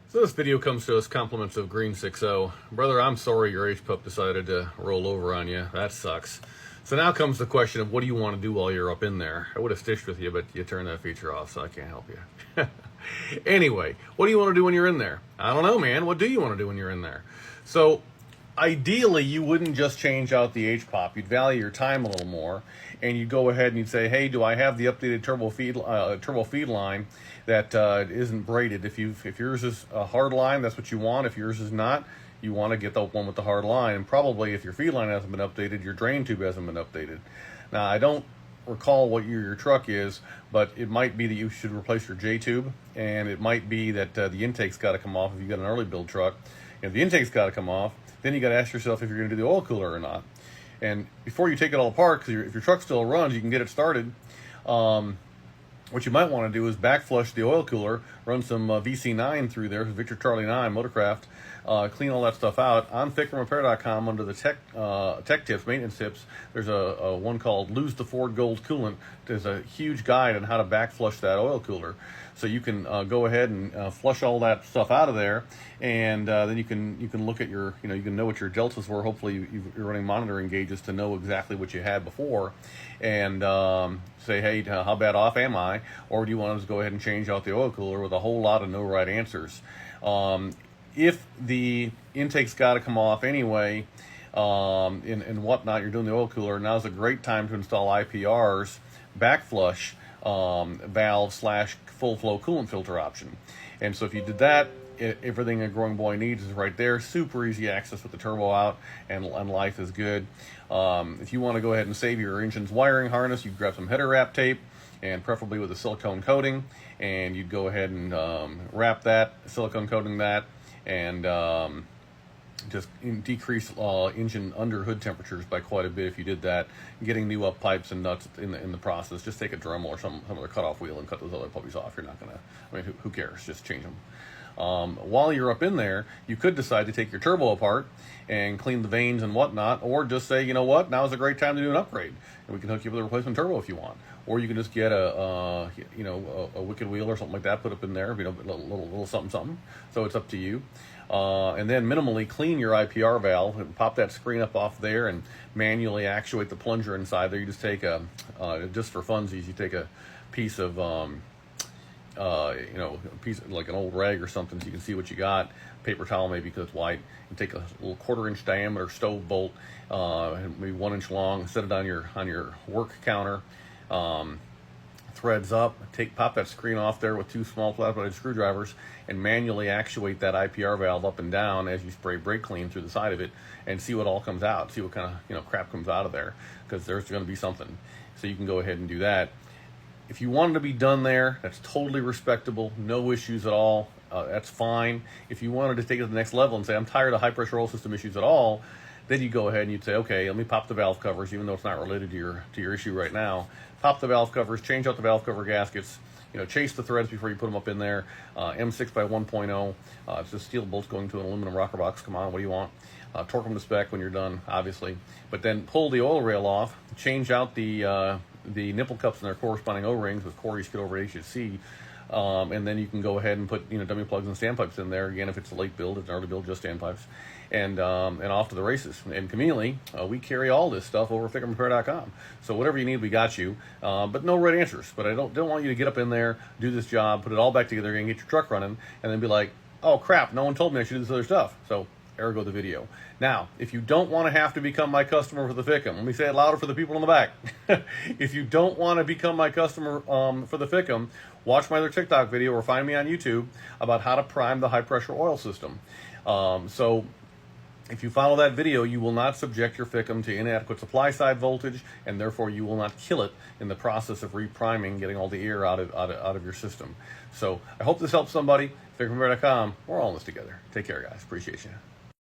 So this video comes to us compliments of Green 60. Brother, I'm sorry your H-Pup decided to roll over on you. That sucks. So now comes the question of what do you want to do while you're up in there? I would have stitched with you, but you turned that feature off, so I can't help you. Anyway, what do you want to do when you're in there? I don't know, man. What do you want to do when you're in there? So ideally, you wouldn't just change out the H-Pop. You'd value your time a little more, and you'd go ahead and you'd say, hey, do I have the updated turbo feed line that isn't braided? If yours is a hard line, that's what you want. If yours is not, you want to get the one with the hard line. And probably if your feed line hasn't been updated, your drain tube hasn't been updated. Now, I don't recall what your truck is, but it might be that you should replace your J-tube, and it might be that the intake's got to come off if you've got an early build truck. If the intake's got to come off, then you got to ask yourself if you're going to do the oil cooler or not. And before you take it all apart, because if your truck still runs, you can get it started. What you might want to do is back flush the oil cooler, run some VC9 through there, Victor Charlie 9 Motorcraft, clean all that stuff out. On FICMRepair.com, under the tech tips, maintenance tips, there's a one called Lose the Ford Gold Coolant. There's a huge guide on how to back flush that oil cooler. So you can go ahead and flush all that stuff out of there, and then you can look at your, you can know what your deltas were. Hopefully you're running monitoring gauges to know exactly what you had before, and say, hey, how bad off am I? Or do you want to go ahead and change out the oil cooler with a whole lot of no right answers? If the intake's got to come off anyway, and whatnot, you're doing the oil cooler, now's a great time to install IPR's back flush valve / full flow coolant filter option. And so if you did that, everything a growing boy needs is right there. Super easy access with the turbo out, and life is good. If you want to go ahead and save your engine's wiring harness, you grab some header wrap tape, and preferably with a silicone coating, and you'd go ahead and wrap that, silicone coating that, and just decrease engine under hood temperatures by quite a bit if you did that. Getting new up pipes and nuts in the process. Just take a Dremel or some other cutoff wheel and cut those other puppies off. You're not gonna, who cares? Just change them. While you're up in there, you could decide to take your turbo apart and clean the vanes and whatnot, or just say, you know what, now's a great time to do an upgrade, and we can hook you with a replacement turbo if you want. Or you can just get a wicked wheel or something like that, put up in there, a little something. So it's up to you. And then minimally clean your IPR valve and pop that screen up off there and manually actuate the plunger inside there. You just take just for funsies, you take a piece of a piece of, like an old rag or something, so you can see what you got. Paper towel maybe because it's white. And take a little 1/4-inch diameter stove bolt, maybe 1 inch long. Set it on your work counter. Threads up. Pop that screen off there with 2 small flat-bladed screwdrivers and manually actuate that IPR valve up and down as you spray brake clean through the side of it, and see what all comes out. See what kind of crap comes out of there, because there's going to be something. So you can go ahead and do that. If you wanted to be done there, that's totally respectable. No issues at all. That's fine. If you wanted to take it to the next level and say, I'm tired of high pressure oil system issues at all, then you go ahead and you'd say, okay, let me pop the valve covers, even though it's not related to your issue right now. Pop the valve covers, change out the valve cover gaskets, chase the threads before you put them up in there. M6 by 1.0. It's just steel bolts going to an aluminum rocker box. Come on, what do you want? Torque them to spec when you're done, obviously. But then pull the oil rail off, change out the nipple cups and their corresponding O-rings with Corey skid over HSC, and then you can go ahead and put dummy plugs and standpipes in there. Again, if it's a late build, it's an early build, just standpipes, and off to the races. And conveniently, we carry all this stuff over FICMRepair.com. So whatever you need, we got you. But no right answers. But I don't want you to get up in there, do this job, put it all back together, and get your truck running, and then be like, oh crap, no one told me I should do this other stuff. So ergo the video. Now, if you don't want to have to become my customer for the FICM, let me say it louder for the people in the back. If you don't want to become my customer for the FICM, watch my other TikTok video or find me on YouTube about how to prime the high pressure oil system. So if you follow that video, you will not subject your FICM to inadequate supply side voltage, and therefore you will not kill it in the process of repriming, getting all the air out of your system. So I hope this helps somebody. FICMRepair.com. We're all in this together. Take care, guys. Appreciate you.